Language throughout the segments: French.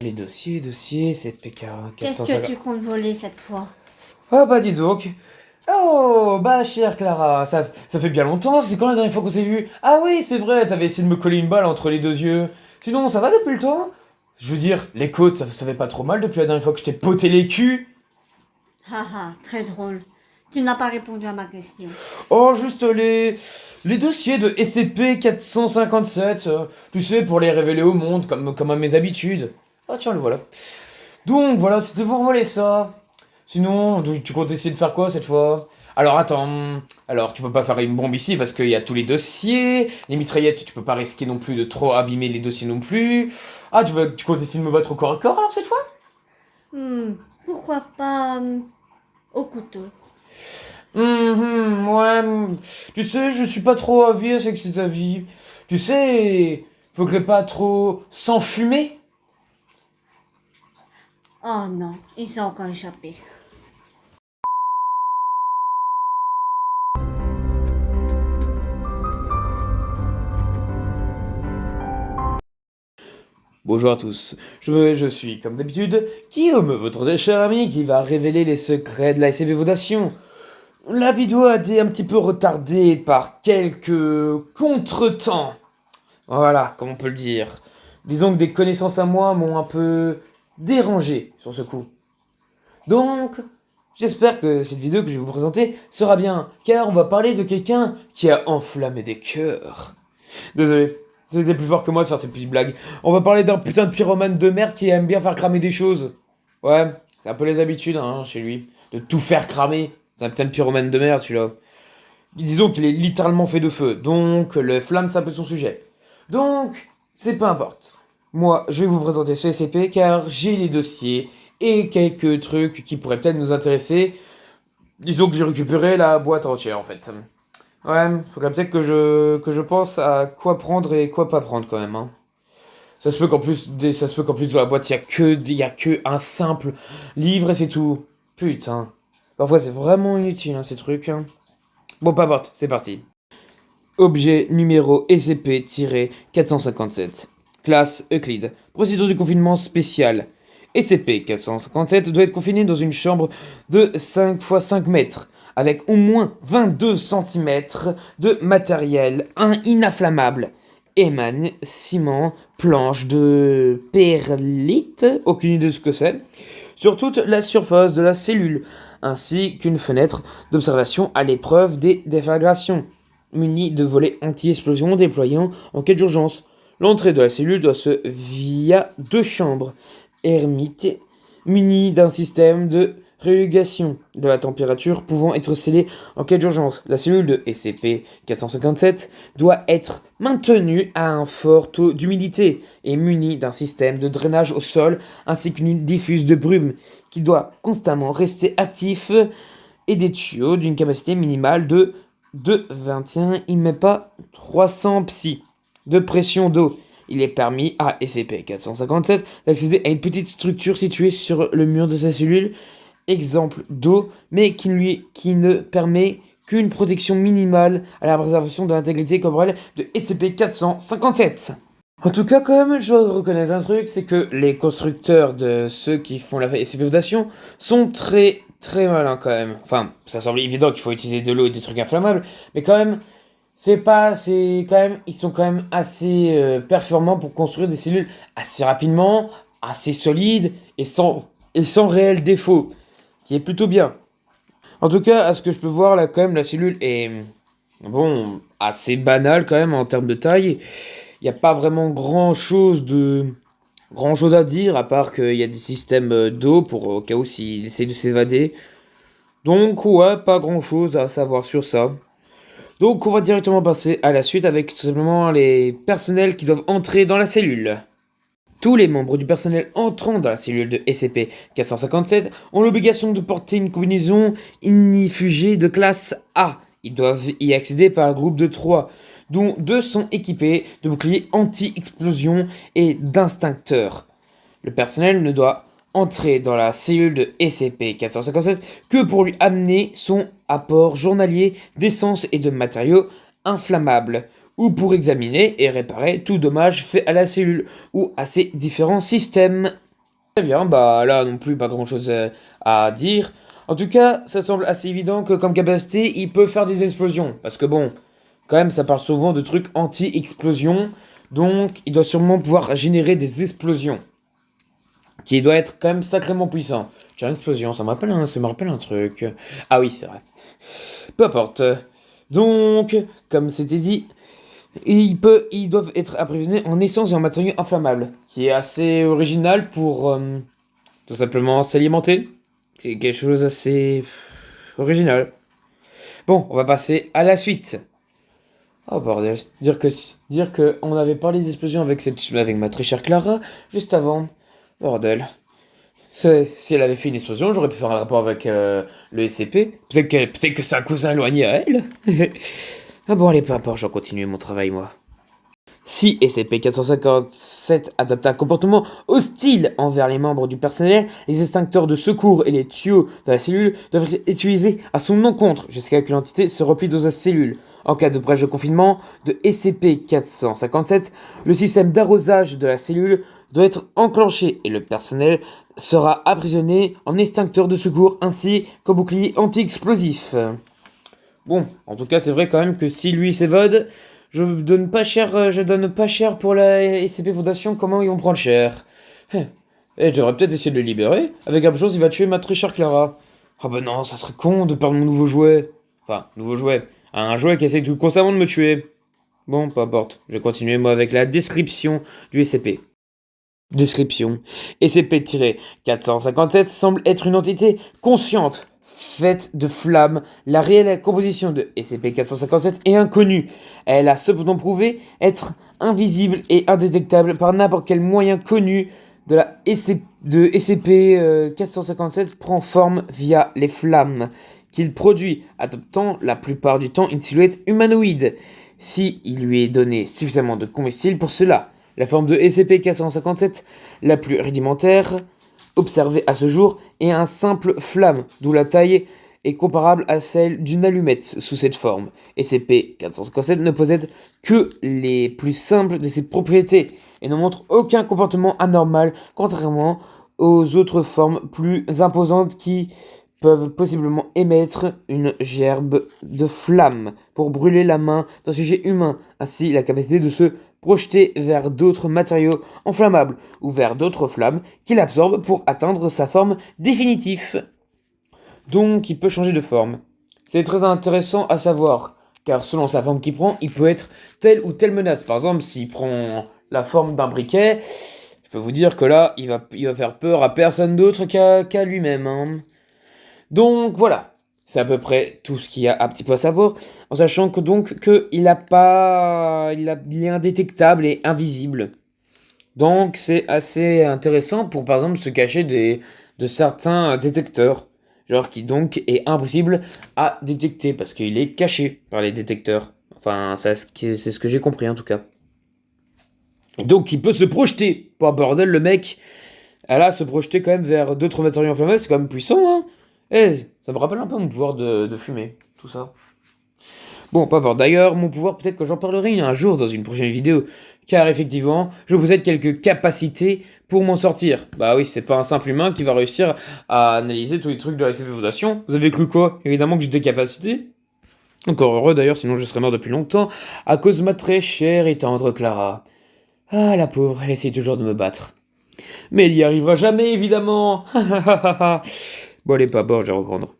Les dossiers, CPK Qu'est-ce que 450... tu comptes voler cette fois? Ah bah dis donc. Oh, bah chère Clara, ça fait bien longtemps, c'est quand la dernière fois qu'on s'est vu? Ah oui, c'est vrai, t'avais essayé de me coller une balle entre les deux yeux. Sinon, ça va depuis le temps? Je veux dire, les côtes, ça fait pas trop mal depuis la dernière fois que je t'ai poté les culs? Haha, très drôle. Tu n'as pas répondu à ma question. Oh, juste les dossiers de SCP-457, tu sais, pour les révéler au monde, comme à mes habitudes. Ah tiens, le voilà. Donc voilà, c'était pour voler ça. Sinon, tu comptes essayer de faire quoi cette fois? Alors attends, alors tu peux pas faire une bombe ici parce qu'il y a tous les dossiers, les mitraillettes, tu peux pas risquer non plus de trop abîmer les dossiers non plus. Ah, tu comptes essayer de me battre au corps à corps alors cette fois? Pourquoi pas au couteau? Ouais, tu sais, je suis pas trop avis avec cet avis. Tu sais, faudrait pas trop s'enfumer. Oh non, ils sont encore échappés. Bonjour à tous, je suis comme d'habitude Guillaume, votre cher ami qui va révéler les secrets de la SCP Vaudation. La vidéo a été un petit peu retardée par quelques contretemps. Voilà, comme on peut le dire. Disons que des connaissances à moi m'ont un peu dérangé sur ce coup. Donc, j'espère que cette vidéo que je vais vous présenter sera bien, car on va parler de quelqu'un qui a enflammé des cœurs. Désolé, c'était plus fort que moi de faire ces petites blagues. On va parler d'un putain de pyromane de merde qui aime bien faire cramer des choses. Ouais, c'est un peu les habitudes hein, chez lui, de tout faire cramer. C'est un putain de pyromane de merde celui-là. Disons qu'il est littéralement fait de feu, donc le flamme c'est un peu son sujet. Donc, c'est peu importe. Moi, je vais vous présenter ce SCP car j'ai les dossiers et quelques trucs qui pourraient peut-être nous intéresser. Disons que j'ai récupéré la boîte entière en fait. Ouais, faudrait peut-être que je pense à quoi prendre et quoi pas prendre quand même. Hein. Ça se peut qu'en plus de la boîte, il y a que un simple livre et c'est tout. Putain. Parfois c'est vraiment inutile hein, ces trucs. Hein. Bon, pas importe, c'est parti. Objet numéro SCP-457. Classe Euclide. Procédure de confinement spéciale. SCP-457 doit être confiné dans une chambre de 5 x 5 mètres, avec au moins 22 cm de matériel inafflammable. Émane, ciment, planche de perlite, aucune idée de ce que c'est, sur toute la surface de la cellule, ainsi qu'une fenêtre d'observation à l'épreuve des déflagrations muni de volets anti-explosion déployant en cas d'urgence. L'entrée de la cellule doit se via deux chambres hermites munies d'un système de régulation de la température pouvant être scellée en cas d'urgence. La cellule de SCP-457 doit être maintenue à un fort taux d'humidité et munie d'un système de drainage au sol ainsi qu'une diffuse de brume qui doit constamment rester actif et des tuyaux d'une capacité minimale de 21, il met pas 300 psi de pression d'eau. Il est permis à SCP-457 d'accéder à une petite structure située sur le mur de sa cellule, exemple d'eau, mais qui ne permet qu'une protection minimale à la préservation de l'intégrité corporelle de SCP-457. En tout cas, quand même, je dois reconnaître un truc, c'est que les constructeurs de ceux qui font la SCP Vaudation sont très très malins quand même. Enfin, ça semble évident qu'il faut utiliser de l'eau et des trucs inflammables, mais quand même, ils sont quand même assez performants pour construire des cellules assez rapidement, assez solides et sans réel défaut, qui est plutôt bien. En tout cas, à ce que je peux voir là, quand même, la cellule est bon, assez banale quand même en termes de taille. Il n'y a pas vraiment grand chose à dire, à part qu'il y a des systèmes d'eau pour au cas où s'il essaie de s'évader. Donc ouais, pas grand chose à savoir sur ça. Donc on va directement passer à la suite avec tout simplement les personnels qui doivent entrer dans la cellule. Tous les membres du personnel entrant dans la cellule de SCP-457 ont l'obligation de porter une combinaison inifugée de classe A. Ils doivent y accéder par un groupe de 3, dont 2 sont équipés de boucliers anti-explosion et d'instincteurs. Le personnel ne doit entrer dans la cellule de SCP-457 que pour lui amener son apport journalier d'essence et de matériaux inflammables, ou pour examiner et réparer tout dommage fait à la cellule ou à ses différents systèmes. Très bien, bah là non plus pas grand-chose à dire. En tout cas, ça semble assez évident que comme capacité, il peut faire des explosions. Parce que bon, quand même, ça parle souvent de trucs anti-explosion. Donc, il doit sûrement pouvoir générer des explosions. Qui doit être quand même sacrément puissant. Tiens, explosion, ça me rappelle un truc. Ah oui, c'est vrai. Peu importe. Donc, comme c'était dit, ils doivent être approvisionnés en essence et en matériaux inflammables. Qui est assez original pour tout simplement s'alimenter. C'est quelque chose d'assez original. Bon, on va passer à la suite. Oh bordel, dire que on avait parlé d'explosion avec ma très chère Clara juste avant. Bordel. Si elle avait fait une explosion, j'aurais pu faire un rapport avec le SCP. Peut-être que c'est un cousin éloigné à elle. Ah bon, allez, peu importe, j'en continue mon travail, moi. Si SCP-457 adopte un comportement hostile envers les membres du personnel, les extincteurs de secours et les tuyaux de la cellule doivent être utilisés à son encontre jusqu'à ce que l'entité se replie dans sa cellule. En cas de brèche de confinement de SCP-457, le système d'arrosage de la cellule doit être enclenché et le personnel sera emprisonné en extincteur de secours ainsi qu'en bouclier anti-explosif. Bon, en tout cas, c'est vrai quand même que si lui s'évade, je donne pas cher pour la SCP Fondation, comment ils vont prendre cher? Et je devrais peut-être essayer de le libérer. Avec la chose, il va tuer ma très chère Clara. Ah bah non, ça serait con de perdre mon nouveau jouet. Enfin, nouveau jouet. Un jouet qui essaie constamment de me tuer. Bon, peu importe. Je vais continuer moi avec la description du SCP. Description. SCP-457 semble être une entité consciente, faite de flammes. La réelle composition de SCP-457 est inconnue. Elle a cependant prouvé être invisible et indétectable par n'importe quel moyen connu de SCP-457 prend forme via les flammes qu'il produit, adoptant la plupart du temps une silhouette humanoïde, si il lui est donné suffisamment de combustible pour cela. La forme de SCP-457, la plus rudimentaire observée à ce jour, est un simple flamme, d'où la taille est comparable à celle d'une allumette sous cette forme. SCP-457 ne possède que les plus simples de ses propriétés et ne montre aucun comportement anormal, contrairement aux autres formes plus imposantes qui peuvent possiblement émettre une gerbe de flamme pour brûler la main d'un sujet humain, ainsi la capacité de se projeter vers d'autres matériaux inflammables ou vers d'autres flammes qu'il absorbe pour atteindre sa forme définitive. Donc il peut changer de forme. C'est très intéressant à savoir, car selon sa forme qu'il prend, il peut être telle ou telle menace. Par exemple, s'il prend la forme d'un briquet, je peux vous dire que là, il va faire peur à personne d'autre qu'à lui-même. Hein. Donc voilà, c'est à peu près tout ce qu'il y a un petit peu à savoir, en sachant que il est indétectable et invisible. Donc c'est assez intéressant pour par exemple se cacher de certains détecteurs, genre qui donc est impossible à détecter parce qu'il est caché par les détecteurs. Enfin, c'est ce que j'ai compris en tout cas. Et donc il peut se projeter. Pour bordel, le mec, elle a se projeter quand même vers d'autres matériaux inflammables, c'est quand même puissant, hein. Eh, ça me rappelle un peu mon pouvoir de fumer, tout ça. Bon, pas peur. D'ailleurs, mon pouvoir, peut-être que j'en parlerai un jour dans une prochaine vidéo. Car effectivement, je possède quelques capacités pour m'en sortir. Bah oui, c'est pas un simple humain qui va réussir à analyser tous les trucs de la SCP Fondation. Vous avez cru quoi? Évidemment que j'ai des capacités. Encore heureux d'ailleurs, sinon je serais mort depuis longtemps, à cause de ma très chère et tendre Clara. Ah, la pauvre, elle essaie toujours de me battre. Mais elle y arrivera jamais, évidemment. Bon, allez, pas bon, je vais reprendre.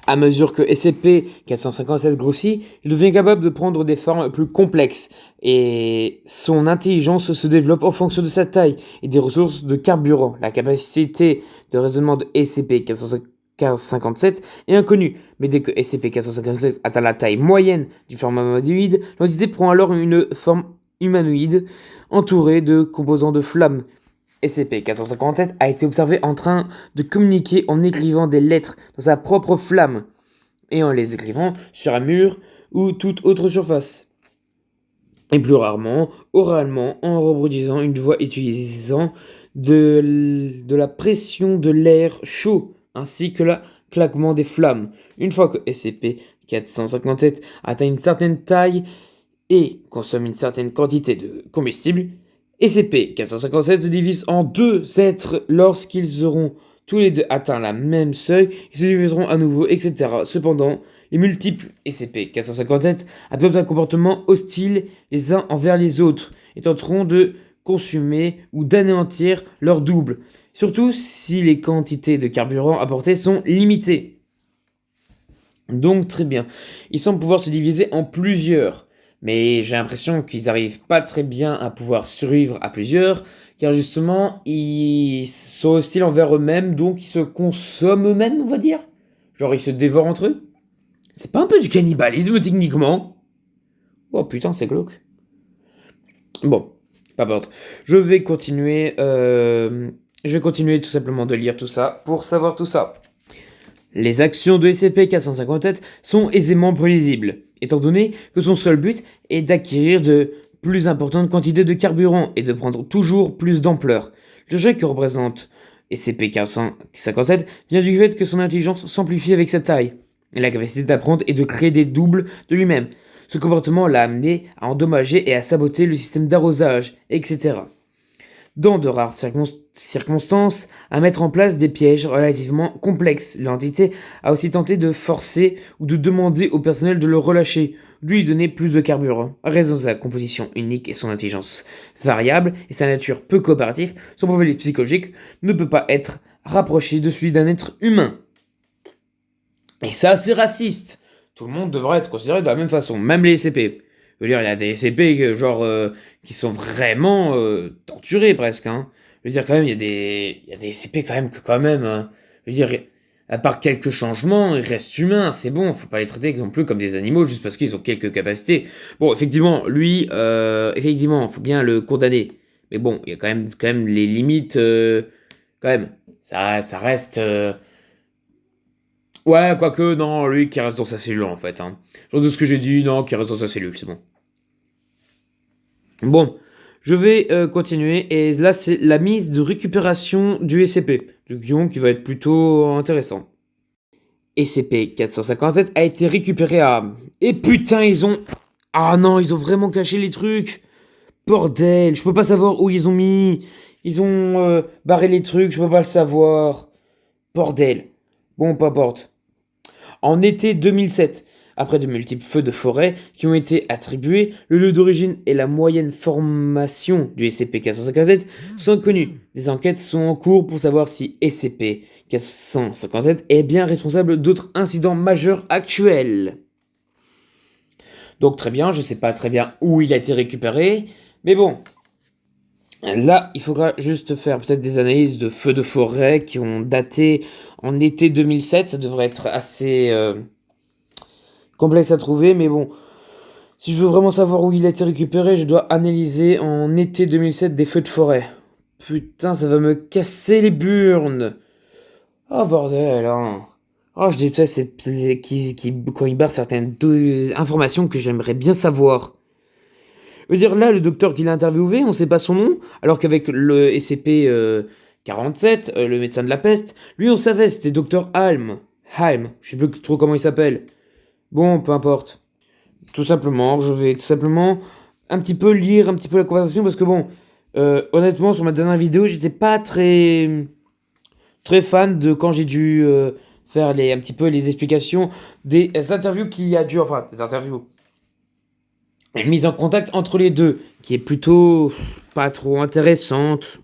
À mesure que SCP-457 grossit, il devient capable de prendre des formes plus complexes, et son intelligence se développe en fonction de sa taille et des ressources de carburant. La capacité de raisonnement de SCP-457 est inconnue, mais dès que SCP-457 atteint la taille moyenne du format humanoïde, l'entité prend alors une forme humanoïde entourée de composants de flammes. SCP-457 a été observé en train de communiquer en écrivant des lettres dans sa propre flamme et en les écrivant sur un mur ou toute autre surface. Et plus rarement, oralement, en reproduisant une voix utilisant de la pression de l'air chaud ainsi que le claquement des flammes. Une fois que SCP-457 atteint une certaine taille et consomme une certaine quantité de combustible, SCP-457 se divise en deux êtres lorsqu'ils auront tous les deux atteint la même seuil, ils se diviseront à nouveau, etc. Cependant, les multiples SCP-457 adoptent un comportement hostile les uns envers les autres et tenteront de consumer ou d'anéantir leur double, surtout si les quantités de carburant apportées sont limitées. Donc très bien, ils semblent pouvoir se diviser en plusieurs, mais j'ai l'impression qu'ils n'arrivent pas très bien à pouvoir survivre à plusieurs, car justement, ils sont hostiles envers eux-mêmes, donc ils se consomment eux-mêmes, on va dire. Genre, ils se dévorent entre eux. C'est pas un peu du cannibalisme, techniquement? Oh putain, c'est glauque. Bon, pas importe. Je vais continuer tout simplement de lire tout ça pour savoir tout ça. Les actions de SCP-457 sont aisément prévisibles, étant donné que son seul but est d'acquérir de plus importantes quantités de carburant et de prendre toujours plus d'ampleur. Le jet que représente SCP-457 vient du fait que son intelligence s'amplifie avec sa taille, et la capacité d'apprendre et de créer des doubles de lui-même. Ce comportement l'a amené à endommager et à saboter le système d'arrosage, etc. Dans de rares circonstances, à mettre en place des pièges relativement complexes. L'entité a aussi tenté de forcer ou de demander au personnel de le relâcher, de lui donner plus de carburant. À raison de sa composition unique et son intelligence variable et sa nature peu coopérative, son profil psychologique ne peut pas être rapproché de celui d'un être humain. Et ça, c'est raciste. Tout le monde devrait être considéré de la même façon, même les SCP. Je veux dire, il y a des SCP qui sont vraiment torturés presque. Hein. Je veux dire, quand même, il y a des SCP quand même je veux dire, à part quelques changements, ils restent humains, c'est bon. Faut pas les traiter non plus comme des animaux juste parce qu'ils ont quelques capacités. Bon, effectivement, lui, effectivement, faut bien le condamner. Mais bon, il y a quand même les limites. Quand même, ça reste. Ouais, quoique, non, lui qui reste dans sa cellule en fait. Hein. Genre de ce que j'ai dit, non, qui reste dans sa cellule, c'est bon. Bon, je vais continuer. Et là, c'est la mise de récupération du SCP. Du guion qui va être plutôt intéressant. SCP-457 a été récupéré à... Et putain, ils ont... Ah non, ils ont vraiment caché les trucs. Bordel, je peux pas savoir où ils ont mis. Ils ont barré les trucs, je peux pas le savoir. Bordel. Bon, peu importe. En été 2007, après de multiples feux de forêt qui ont été attribués, le lieu d'origine et la moyenne formation du SCP-457 sont connus. Des enquêtes sont en cours pour savoir si SCP-457 est bien responsable d'autres incidents majeurs actuels. Donc très bien, je sais pas très bien où il a été récupéré, mais bon. Là, il faudra juste faire peut-être des analyses de feux de forêt qui ont daté en été 2007. Ça devrait être assez complexe à trouver, mais bon. Si je veux vraiment savoir où il a été récupéré, je dois analyser en été 2007 des feux de forêt. Putain, ça va me casser les burnes. Oh bordel, hein. Oh, je déteste quand ils barrent certaines informations que j'aimerais bien savoir. Je veux dire, là, le docteur qui l'a interviewé, on sait pas son nom, alors qu'avec le SCP-47, le médecin de la peste, lui, on savait, c'était docteur Halm. Halm, je sais plus trop comment il s'appelle. Bon, peu importe. Tout simplement, je vais tout simplement lire un petit peu la conversation, parce que bon, honnêtement, sur ma dernière vidéo, j'étais pas très fan de quand j'ai dû faire un petit peu les explications des interviews une mise en contact entre les deux, qui est plutôt pas trop intéressante.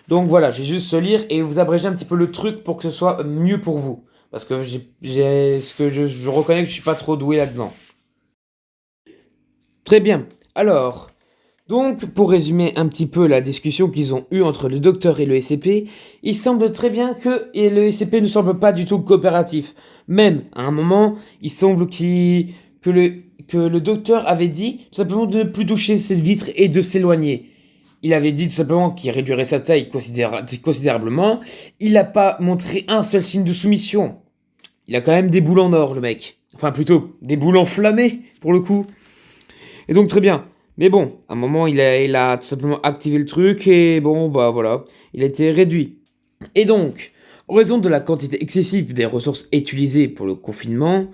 Donc voilà, je vais juste se lire et vous abréger un petit peu le truc pour que ce soit mieux pour vous. Parce que je reconnais que je suis pas trop doué là-dedans. Très bien. Alors, donc pour résumer un petit peu la discussion qu'ils ont eue entre le docteur et le SCP, il semble très bien que le SCP ne semble pas du tout coopératif. Même, à un moment, il semble que le docteur avait dit tout simplement de ne plus toucher cette vitre et de s'éloigner. Il avait dit tout simplement qu'il réduirait sa taille considérablement. Il n'a pas montré un seul signe de soumission. Il a quand même des boules en or, le mec. Enfin, plutôt, des boules enflammées, pour le coup. Et donc, très bien. Mais bon, à un moment, il a tout simplement activé le truc et bon, bah voilà, il a été réduit. Et donc, en raison de la quantité excessive des ressources utilisées pour le confinement,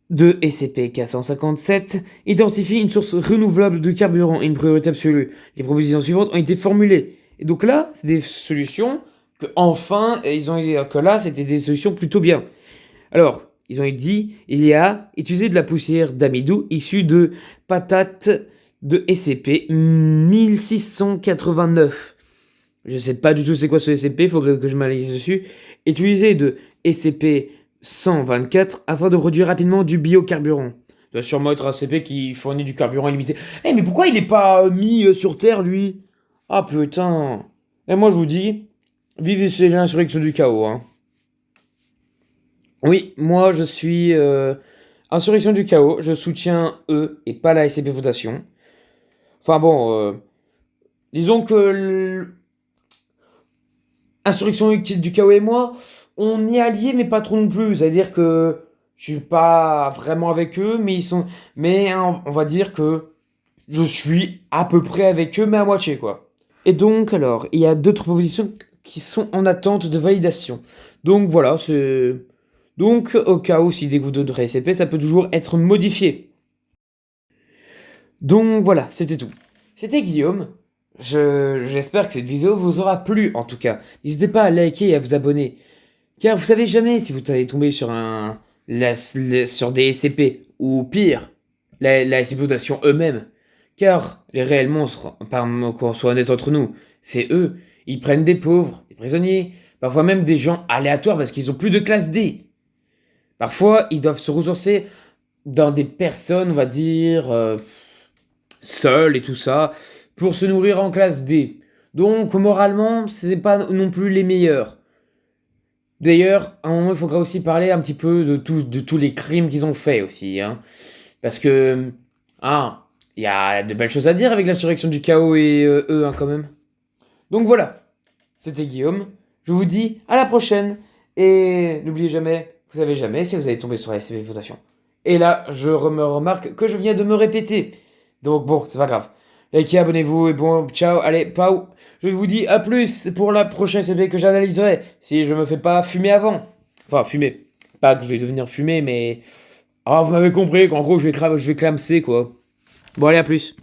de SCP-457 identifie une source renouvelable de carburant et une priorité absolue. Les propositions suivantes ont été formulées. Et donc là, c'est des solutions que enfin, ils ont dit que là, c'était des solutions plutôt bien. Alors, ils ont dit, il y a utilisé de la poussière d'amidou issue de patates de SCP-1689. Je sais pas du tout c'est quoi ce SCP, il faudrait que je m'analyse dessus. Utilisé de SCP-124 afin de produire rapidement du biocarburant. Ça doit sûrement être un SCP qui fournit du carburant illimité. Eh mais pourquoi il est pas mis sur Terre, lui? Ah putain. Et moi je vous dis, vive l'insurrection du chaos, hein. Oui, moi je suis Insurrection du chaos, je soutiens eux et pas la SCP Fondation. Enfin bon, disons que Insurrection du chaos et moi, on est alliés mais pas trop non plus. C'est-à-dire que je suis pas vraiment avec eux, mais ils sont. Mais hein, on va dire que je suis à peu près avec eux, mais à moitié quoi. Et donc alors, il y a d'autres propositions qui sont en attente de validation. Donc voilà, c'est. Donc, au cas où, si des gouttes d'eau de SCP, ça peut toujours être modifié. Donc voilà, c'était tout. C'était Guillaume. J'espère que cette vidéo vous aura plu, en tout cas. N'hésitez pas à liker et à vous abonner. Car vous savez jamais si vous allez tomber sur sur des SCP, ou pire, la SCP Fondation eux-mêmes. Car les réels monstres, qu'on soit honnête entre nous, c'est eux. Ils prennent des pauvres, des prisonniers, parfois même des gens aléatoires parce qu'ils ont plus de classe D. Parfois, ils doivent se ressourcer dans des personnes, on va dire, seules et tout ça, pour se nourrir en classe D. Donc, moralement, c'est pas non plus les meilleurs. D'ailleurs, à un moment, il faudra aussi parler un petit peu de tous les crimes qu'ils ont faits aussi, hein. Parce que, ah, il y a de belles choses à dire avec l'insurrection du chaos et eux, hein, quand même. Donc voilà, c'était Guillaume. Je vous dis à la prochaine. Et n'oubliez jamais, vous savez jamais si vous allez tomber sur la SCP Fondation. Et là, je me remarque que je viens de me répéter. Donc bon, c'est pas grave. Likez, abonnez-vous et bon, ciao, allez, pau. Je vous dis à plus pour la prochaine SCP que j'analyserai. Si je me fais pas fumer avant. Enfin, fumer. Pas que je vais devenir fumé, mais... Ah, vous m'avez compris qu'en gros, je vais clamser, quoi. Bon, allez, à plus.